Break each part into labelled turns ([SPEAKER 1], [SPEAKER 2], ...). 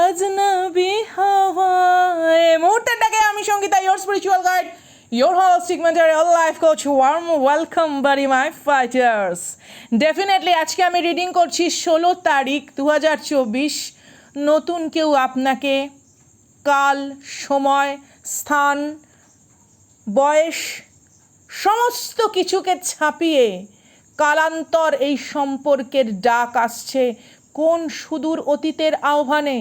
[SPEAKER 1] আজনবী হাওয়ায়। মুহূর্তেরটাকে আমি Sangeeta, your spiritual guide, your holistic mentor, your life coach. Warm welcome buddy my fighters. Definitely আজকে আমি reading করছি 16 তারিখ 2024। নতুন কেউ আপনাকে কাল, সময়, স্থান, বয়স সমস্ত কিছুকে ছাপিয়ে কালান্তর এই সম্পর্কের ডাক আসছে। কোন সুদূর অতীতের আহ্বানে,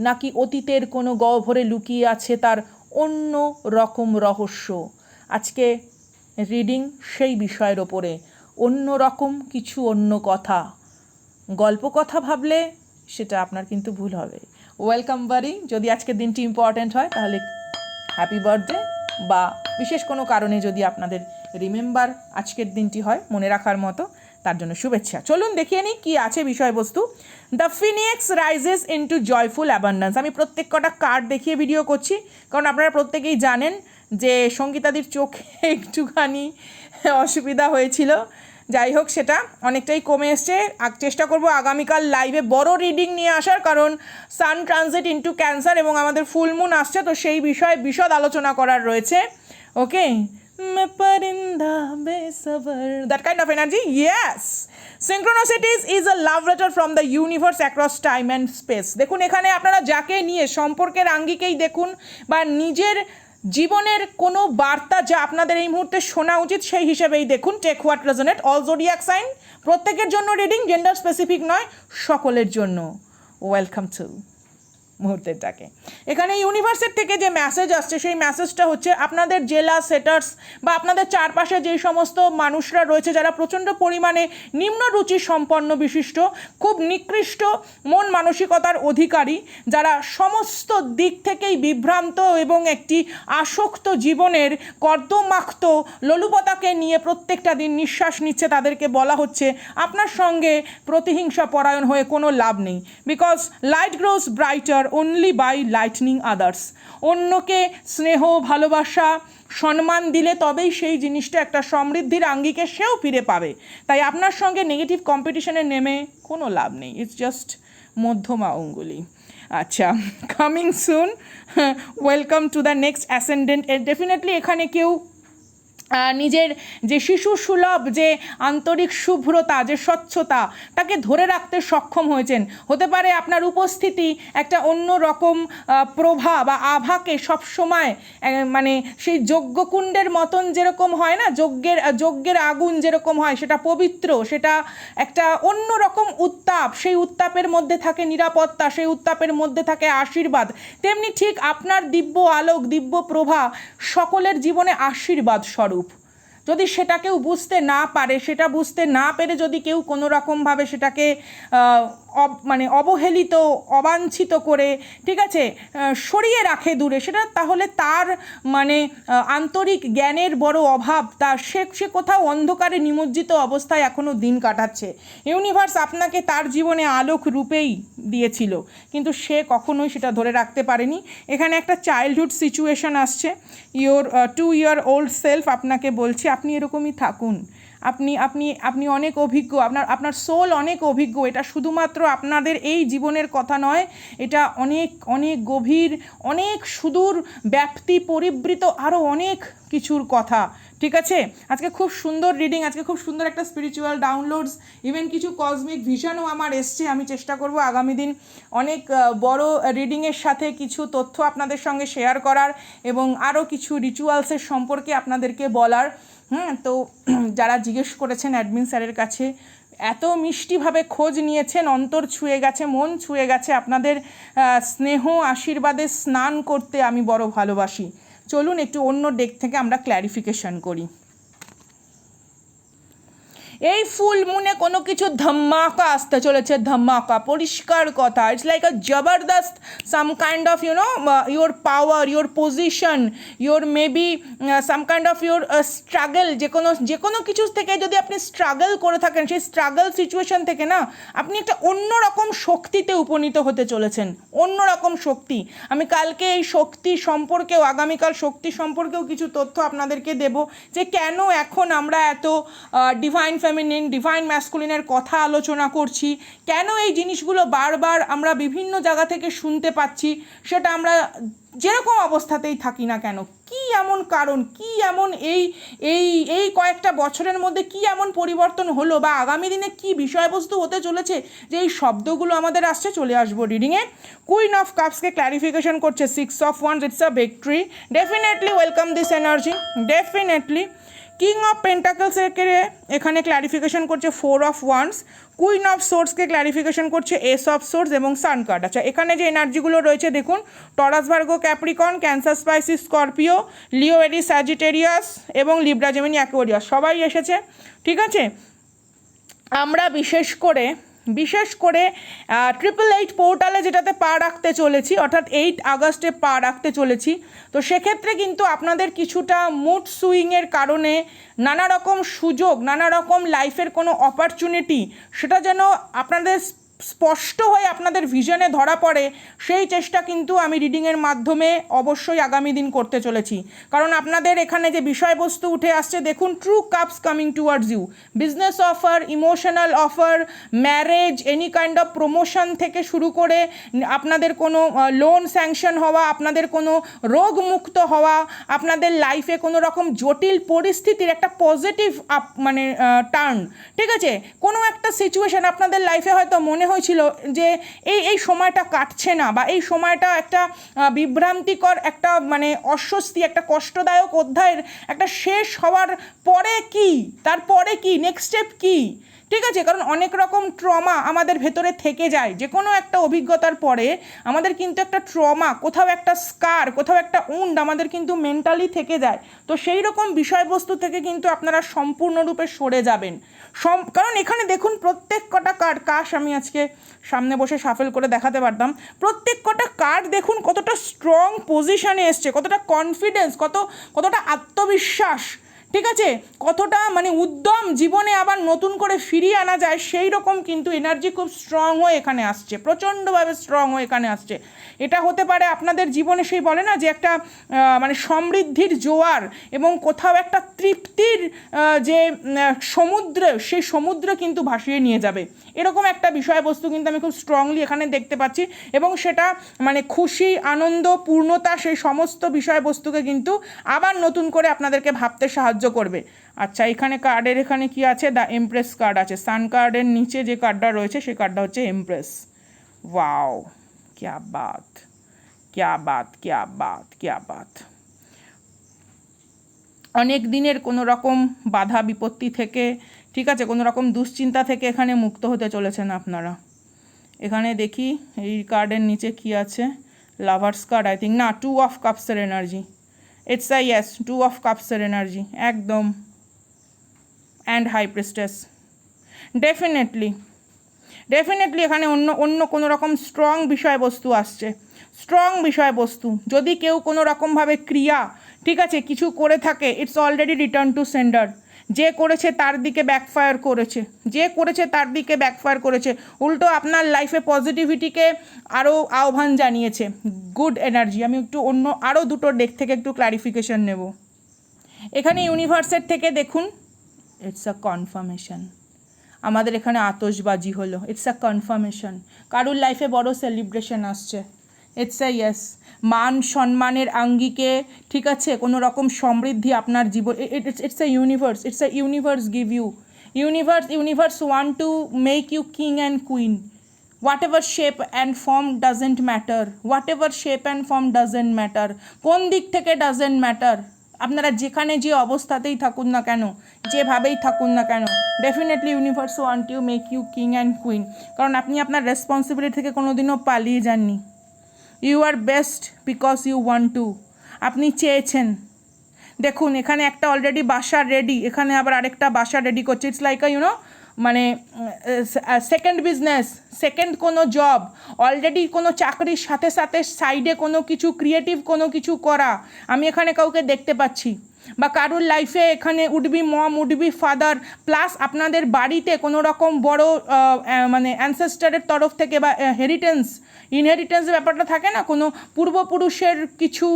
[SPEAKER 1] নাকি অতীতের কোনো গহ্বরে লুকিয়ে আছে তার অন্য রকম রহস্য। আজকে রিডিং সেই বিষয়ের ওপরে, অন্য রকম কিছু, অন্য কথা, গল্প কথা ভাবলে সেটা আপনার কিন্তু ভুল হবে। ওয়েলকাম বাড়ি। যদি আজকের দিনটি ইম্পর্ট্যান্ট হয় তাহলে হ্যাপি বার্থডে, বা বিশেষ কোনো কারণে যদি আপনাদের রিমেম্বার আজকের দিনটি হয়, মনে রাখার মতো, তার জন্য শুভেচ্ছা। চলুন দেখিয়ে নিই কী আছে বিষয়বস্তু। The Phoenix rises into joyful abundance. আমি প্রত্যেক কটা কার্ড দেখিয়ে ভিডিও করছি, কারণ আপনারা প্রত্যেকেই জানেন যে সঙ্গীতাদির চোখে একটুখানি অসুবিধা হয়েছিল। যাই হোক, সেটা অনেকটাই কমে এসছে। চেষ্টা করব আগামীকাল লাইভে বড় রিডিং নিয়ে আসার, কারণ সান ট্রানজিট ইনটু ক্যান্সার এবং আমাদের ফুল মুন আসছে, তো সেই বিষয়ে বিশদ আলোচনা করার রয়েছে। ওকে, मैं परिंदा बेसबर, that kind of energy. Yes, synchronicities is a love letter from the universe across time and space. দেখুন, এখানে আপনারা যাকে নিয়ে সম্পর্কের আঙ্গিকেই দেখুন, বা নিজের জীবনের কোনো বার্তা যা আপনাদের এই মুহূর্তে শোনা উচিত সেই হিসেবেই দেখুন। Take what resonate, all zodiac sign, প্রত্যেকের জন্য রিডিং, জেন্ডার স্পেসিফিক নয়, সকলের জন্য। ওয়েলকাম টু মুহূর্তেরটাকে। এখানে ইউনিভার্সের থেকে যে মেসেজ আসছে সেই মেসেজটা হচ্ছে আপনাদের জেলা সেটার্স বা আপনাদের চারপাশে যেই সমস্ত মানুষরা রয়েছে যারা প্রচণ্ড পরিমাণে নিম্ন রুচি সম্পন্ন বিশিষ্ট, খুব নিকৃষ্ট মন মানসিকতার অধিকারী, যারা সমস্ত দিক থেকেই বিভ্রান্ত এবং একটি আসক্ত জীবনের কর্দমাক্ত লোলুপতাকে নিয়ে প্রত্যেকটা দিন নিঃশ্বাস নিচ্ছে, তাদেরকে বলা হচ্ছে আপনার সঙ্গে প্রতিহিংসা পরায়ণ হয়ে কোনো লাভ নেই। Because light grows brighter only by lightening others. অন্যকে স্নেহ, ভালোবাসা, সম্মান দিলে তবেই সেই জিনিসটা একটা সমৃদ্ধির আঙ্গিকে সেও ফিরে পাবে। তাই আপনার সঙ্গে নেগেটিভ কম্পিটিশনে নেমে কোনো লাভ নেই। ইটস জাস্ট মধ্যমা অঙ্গুলি। আচ্ছা, coming soon, welcome to the next ascendant. Definitely এখানে কেউ নিজের যে শিশু সুলভ যে আন্তরিক শুভ্রতা, যে স্বচ্ছতা, তাকে ধরে রাখতে সক্ষম হয়েছেন। হতে পারে আপনার উপস্থিতি একটা অন্য রকম প্রভা বা আভাকে সবসময় মানে সেই যজ্ঞকুণ্ডের মতন যেরকম হয় না, যজ্ঞের আগুন যেরকম হয় সেটা পবিত্র, সেটা একটা অন্য রকম উত্তাপ, সেই উত্তাপের মধ্যে থাকে নিরাপত্তা, সেই উত্তাপের মধ্যে থাকে আশীর্বাদ। তেমনি ঠিক আপনার দিব্য আলোক, দিব্য প্রভা সকলের জীবনে আশীর্বাদ স্বরূপ। যদি সেটা কেউ বুঝতে না পারে, সেটা বুঝতে না পেরে যদি কেউ কোনো রকমভাবে সেটাকে মানে অবহেলিত, অবাঞ্ছিত করে, ঠিক আছে, সরিয়ে রাখে দূরে, সেটা তাহলে তার মানে আন্তরিক জ্ঞানের বড় অভাব, তার সে কোথাও অন্ধকারে নিমজ্জিত অবস্থায় এখনও দিন কাটাচ্ছে। ইউনিভার্স আপনাকে তার জীবনে আলোক রূপেই দিয়েছিল, কিন্তু সে কখনোই সেটা ধরে রাখতে পারেনি। এখানে একটা চাইল্ডহুড সিচুয়েশন আসছে। ইয়োর 2 year old সেলফ আপনাকে বলছে আপনি এরকমই থাকুন, আপনি আপনি আপনি অনেক অভিজ্ঞ, আপনার সোল অনেক অভিজ্ঞ। এটা শুধুমাত্র আপনাদের এই জীবনের কথা নয়, এটা অনেক অনেক গভীর, অনেক সুদূর ব্যাপ্তি পরিবৃত আরও অনেক কিছুর কথা। ঠিক আছে, আজকে খুব সুন্দর রিডিং, আজকে খুব সুন্দর একটা স্পিরিচুয়াল ডাউনলোডস, ইভেন কিছু কসমিক ভিশনও আমার এসছে। আমি চেষ্টা করব আগামী দিন অনেক বড় রিডিংয়ের সাথে কিছু তথ্য আপনাদের সঙ্গে শেয়ার করার এবং আরও কিছু রিচুয়ালসের সম্পর্কে আপনাদেরকে বলার। তো যারা জিজ্ঞেস করেছেন অ্যাডমিন স্যারের কাছে, এত মিষ্টিভাবে খোঁজ নিয়েছেন, অন্তর ছুঁয়ে গেছে, মন ছুঁয়ে গেছে, আপনাদের স্নেহ আশীর্বাদে স্নান করতে আমি বড় ভালোবাসি। চলুন একটু অন্য ডেক থেকে আমরা ক্ল্যারিফিকেশন করি। এই ফুল মুনে কোনো কিছু ধামাকা আসতে চলেছে, ধামাকা, পরিষ্কার কথা। ইটস লাইক আ জবরদস্ত some kind of your power, your position, your maybe some kind of your struggle. যে কোনো কিছু থেকে যদি আপনি স্ট্রাগল করে থাকেন, সেই স্ট্রাগল সিচুয়েশন থেকে না আপনি একটা অন্যরকম শক্তিতে উপনীত হতে চলেছেন, অন্যরকম শক্তি। আমি কালকে এই শক্তি সম্পর্কেও, আগামীকাল শক্তি সম্পর্কেও কিছু তথ্য আপনাদেরকে দেব, যে কেন এখন আমরা এত ডিভাইন ফেমিনিন, ডিভাইন ম্যাসকুলিনের কথা আলোচনা করছি, কেন এই জিনিসগুলো বারবার আমরা বিভিন্ন জায়গা থেকে শুনতে পাচ্ছি, সেটা আমরা যেরকম অবস্থাতেই থাকি না কেন, কি এমন কারণ, কি এমন এই এই এই কয়েকটা বছরের মধ্যে কি এমন পরিবর্তন হলো বা আগামী দিনে কি বিষয়বস্তু হতে চলেছে যে এই শব্দগুলো আমাদের আসছে। চলে আসবো রিডিংয়ে। কুইন অফ কাপসকে ক্ল্যারিফিকেশন করছে 6 of Wands, it's a victory, definitely welcome this energy, definitely. King of পেন্টাকলসকে এখানে ক্ল্যারিফিকেশন করছে 4 of Wands, কুইন অফ সোর্সকে ক্ল্যারিফিকেশন করছে এস অফ সোর্স এবং সান কার্ড। আচ্ছা, এখানে যে এনার্জিগুলো রয়েছে দেখুন, Taurus, Virgo, Capricorn, Cancer, Pisces, Scorpio, Leo, Aries, Sagittarius এবং লিব্রা, জেমিনি, অ্যাকোয়ারিয়াস সবাই এসেছে। ঠিক আছে, আমরা বিশেষ করে 888 পোর্টালে যেটাতে পা রাখতে চলেছি, অর্থাৎ 8 আগস্টে পা রাখতে চলেছি, তো সেক্ষেত্রে কিন্তু আপনাদের কিছুটা মুড সুইংয়ের কারণে নানা রকম সুযোগ, নানা রকম লাইফের কোনো অপরচুনিটি সেটা যেন আপনাদের স্পষ্ট হয়ে আপনাদের ভিশনে ধরা পড়ে, সেই চেষ্টা কিন্তু আমি রিডিংয়ের মাধ্যমে অবশ্যই আগামী দিন করতে চলেছি। কারণ আপনাদের এখানে যে বিষয়বস্তু উঠে আসছে দেখুন, true cups coming towards you, business offer, emotional offer, marriage, any kind of promotion থেকে শুরু করে আপনাদের কোনো লোন স্যাংশন হওয়া, আপনাদের কোনো রোগ মুক্ত হওয়া, আপনাদের লাইফে কোনো রকম জটিল পরিস্থিতির একটা পজিটিভ মানে টার্ন। ঠিক আছে, কোনো একটা সিচুয়েশান আপনাদের লাইফে হয়তো মনে হয়েছিল যে এই সময়টা কাটছে না, বা এই সময়টা একটা বিভ্রান্তিকর, একটা মানে অস্বস্তি, একটা কষ্টদায়ক অধ্যায়ের একটা শেষ হওয়ার পরে কি, তারপরে কি, নেক্সট স্টেপ কি। ঠিক আছে, কারণ অনেক রকম ট্রমা আমাদের ভেতরে থেকে যায়, যে কোনো একটা অভিজ্ঞতার পরে আমাদের কিন্তু একটা ট্রমা, কোথাও একটা স্কার, কোথাও একটা উন্ড আমাদের কিন্তু মেন্টালি থেকে যায়। তো সেই রকম বিষয়বস্তু থেকে কিন্তু আপনারা সম্পূর্ণরূপে সরে যাবেন। কারণ এখানে দেখুন প্রত্যেক কটা কার্ড, কাশ আমি আজকে সামনে বসে শাফেল করে দেখাতে পারতাম, প্রত্যেক কটা কার্ড দেখুন কতটা স্ট্রং পজিশানে এসছে, কতটা কনফিডেন্স, কতটা আত্মবিশ্বাস। ঠিক আছে, কতটা মানে উদ্যম জীবনে আবার নতুন করে ফিরিয়ে আনা যায়, সেই রকম কিন্তু এনার্জি খুব স্ট্রং হয়ে এখানে আসছে, প্রচণ্ডভাবে স্ট্রং হয়ে এখানে আসছে। এটা হতে পারে আপনাদের জীবনে সেই বলে না যে একটা মানে সমৃদ্ধির জোয়ার এবং কোথাও একটা তৃপ্তির যে সমুদ্র, সেই সমুদ্র কিন্তু ভাসিয়ে নিয়ে যাবে, এরকম একটা বিষয়বস্তু কিন্তু আমি খুব স্ট্রংলি এখানে দেখতে পাচ্ছি। এবং সেটা মানে খুশি, আনন্দ, পূর্ণতা, সেই সমস্ত বিষয়বস্তুকে কিন্তু আবার নতুন করে আপনাদেরকে ভাবতে সাহায্য করবে। আচ্ছা, এখানে কার্ডের এখানে কি আছে, দ্য এমপ্রেস কার্ড আছে, সান কার্ডের নিচে যে কার্ডটা রয়েছে সেই কার্ডটা হচ্ছে এমপ্রেস। ওয়াও, ক্যা বাত, ক্যা বাত, ক্যা বাত, ক্যা বাত। অনেক দিনের কোনো রকম বাধা বিপত্তি থেকে, ঠিক আছে, কোনো রকম দুশ্চিন্তা থেকে এখানে মুক্ত হতে চলেছেন আপনারা। এখানে দেখি এই কার্ডের নিচে কি আছে, লাভার্স কার্ড আই থিঙ্ক, না, 2 of কাপসের energy, it's a yes, 2 of কাপসের এনার্জি একদম, অ্যান্ড হাই প্রিস্টেস। ডেফিনেটলি এখানে অন্য কোনো রকম স্ট্রং বিষয়বস্তু আসছে, স্ট্রং বিষয়বস্তু। যদি কেউ কোনো রকমভাবে ক্রিয়া, ঠিক আছে, কিছু করে থাকে, it's already return to sender. যে করেছে তার দিকে ব্যাকফায়ার করেছে, যে করেছে তার দিকে ব্যাকফায়ার করেছে, উল্টো আপনার লাইফে পজিটিভিটিকে আরও আহ্বান জানিয়েছে, গুড এনার্জি। আমি একটু অন্য আরও দুটো ডেক থেকে একটু ক্লারিফিকেশন নেব। এখানে ইউনিভার্সের থেকে দেখুন, ইটস আ কনফার্মেশন, আমাদের এখানে আতশবাজি হলো, ইটস আ কনফার্মেশন, কারুর লাইফে বড় সেলিব্রেশন আসছে, ইটস আ ইয়েস, মান সম্মানের আঙ্গিকে, ঠিক আছে, কোনো রকম সমৃদ্ধি আপনার জীবন, it's a universe, it's a universe give you, universe want to make you king and queen, whatever shape and form doesn't matter, whatever shape and form doesn't matter, কোন দিক থেকে ডাজেন্ট ম্যাটার, আপনারা যেখানে যে অবস্থাতেই থাকুন না কেন, যেভাবেই থাকুন না কেন, definitely universe want you make you king and queen. কারণ আপনি আপনার রেসপন্সিবিলিটি থেকে কোনো দিনও পালিয়ে যাননি। You are best because you want to, আপনি চেয়েছেন। দেখুন এখানে একটা অলরেডি বাসা রেডি, এখানে আবার আরেকটা বাসা রেডি করছে, ইটস লাইক ইউনো মানে সেকেন্ড বিজনেস, সেকেন্ড কোনো জব, অলরেডি কোনো চাকরির সাথে সাথে সাইডে কোনো কিছু ক্রিয়েটিভ কোনো কিছু করা আমি এখানে কাউকে দেখতে পাচ্ছি। বা কারোর লাইফে এখানে উডবি মম, উডবি ফাদার, প্লাস আপনাদের বাড়িতে কোনো রকম বড় মানে অ্যানসেস্টারের তরফ থেকে বা ইনহেরিটেন্স ব্যাপারটা থাকে না, কোনো পূর্বপুরুষের কিছু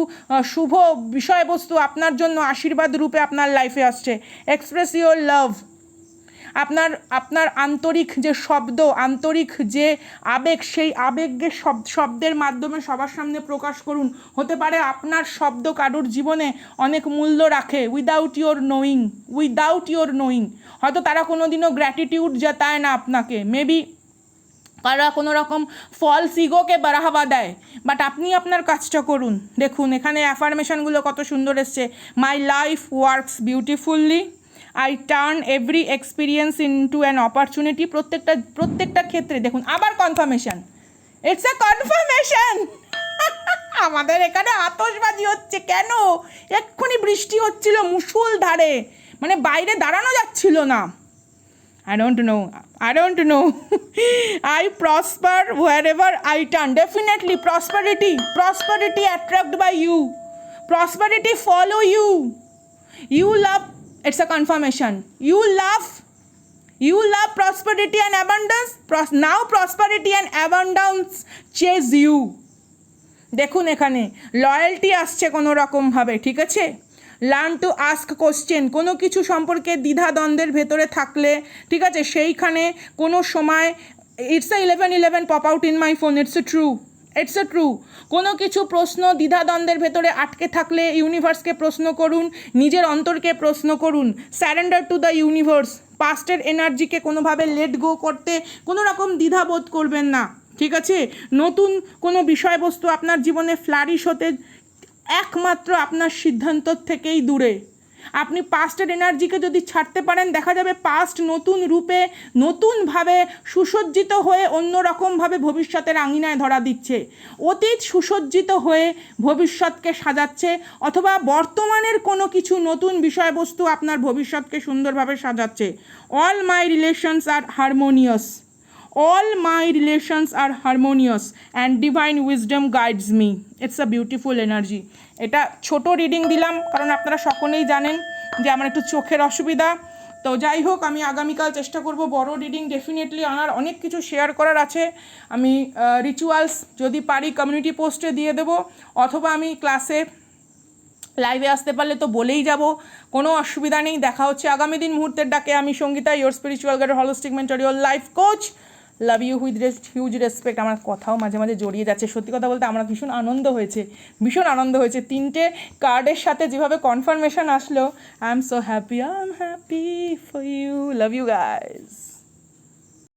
[SPEAKER 1] শুভ বিষয়বস্তু আপনার জন্য আশীর্বাদ রূপে আপনার লাইফে আসছে। এক্সপ্রেস ইউর লাভ, আপনার আপনার আন্তরিক যে শব্দ, আন্তরিক যে আবেগ, সেই আবেগকে শব্দের মাধ্যমে সবার সামনে প্রকাশ করুন। হতে পারে আপনার শব্দ কারোর জীবনে অনেক মূল্য রাখে, উইদাউট ইয়োর নোয়িং। হয়তো তারা কোনো দিনও গ্র্যাটিটিউড জতায় না আপনাকে, মেবি তারা কোনো রকম ফলস ইগোকে বাড়াবা দেয়, বাট আপনি আপনার কাজটা করুন। দেখুন এখানে অ্যাফার্মেশনগুলো কত সুন্দর এসছে। My life works বিউটিফুল্লি, I turn every experience into an opportunity. প্রত্যেকটা ক্ষেত্রে দেখুন আবার কনফার্মেশন, ইটস এ কনফার্মেশন। আমাদের এখানে আতশবাজি হচ্ছে কেন? এক্ষুনি বৃষ্টি হচ্ছিল মুষলধারে, মানে বাইরে দাঁড়ানো যাচ্ছিল না। I don't know. I prosper wherever I turn. Definitely prosperity attract by you. Prosperity follow you. You love, it's a confirmation. You love prosperity and abundance. Now prosperity and abundance chase you. দেখুন এখানে loyalty আসছে কোনো রকমভাবে, ঠিক আছে? Learn to ask question, কোনো কিছু সম্পর্কে দ্বিধাদ্বন্দ্বের ভেতরে থাকলে, ঠিক আছে, সেইখানে কোনো সময় it's a 11 pop out in my phone, it's a true. কোনো কিছু প্রশ্ন দ্বিধাদ্বন্দ্বের ভেতরে আটকে থাকলে ইউনিভার্সকে প্রশ্ন করুন, নিজের অন্তরকে প্রশ্ন করুন। স্যারেন্ডার টু দ্য ইউনিভার্স, পাস্টের এনার্জিকে কোনোভাবে লেট গো করতে কোনো রকম দ্বিধাবোধ করবেন না, ঠিক আছে? নতুন কোনো বিষয়বস্তু আপনার জীবনে ফ্লারিশ হতে একমাত্র আপনার সিদ্ধান্ত থেকেই দূরে। আপনি পাস্টের এনার্জিকে যদি ছাড়তে পারেন, দেখা যাবে পাস্ট নতুন রূপে, নতুনভাবে সুসজ্জিত হয়ে অন্যরকমভাবে ভবিষ্যতের আঙিনায় ধরা দিচ্ছে। অতীত সুসজ্জিত হয়ে ভবিষ্যৎকে সাজাচ্ছে, অথবা বর্তমানের কোনো কিছু নতুন বিষয়বস্তু আপনার ভবিষ্যৎকে সুন্দরভাবে সাজাচ্ছে। All my relations are harmonious, all my relations are harmonious and divine wisdom guides me. It's a beautiful energy. এটা ছোট রিডিং দিলাম কারণ আপনারা সকলেই জানেন যে আমার একটু চোখের অসুবিধা। তো যাই হোক, আমি আগামীকাল চেষ্টা করব বড় রিডিং ডেফিনেটলি আনার, অনেক কিছু শেয়ার করার আছে। আমি রিচুয়ালস যদি পারি কমিউনিটি পোস্টে দিয়ে দেবো, অথবা আমি ক্লাসে লাইভে আসতে পারলে তো বলেই যাব, কোনো অসুবিধা নেই। দেখা হচ্ছে আগামী দিন মুহূর্তের ডাকে। আমি Sangeeta, your spiritual guide, holistic mentor, your life coach. Love you with huge respect. আমার কথাও মাঝে মাঝে জড়িয়ে যাচ্ছে। সত্যি কথা বলতে আমার ভীষণ আনন্দ হয়েছে। 3টে কার্ডের সাথে যেভাবে কনফার্মেশন আসলো, I am so happy for you. Love you guys.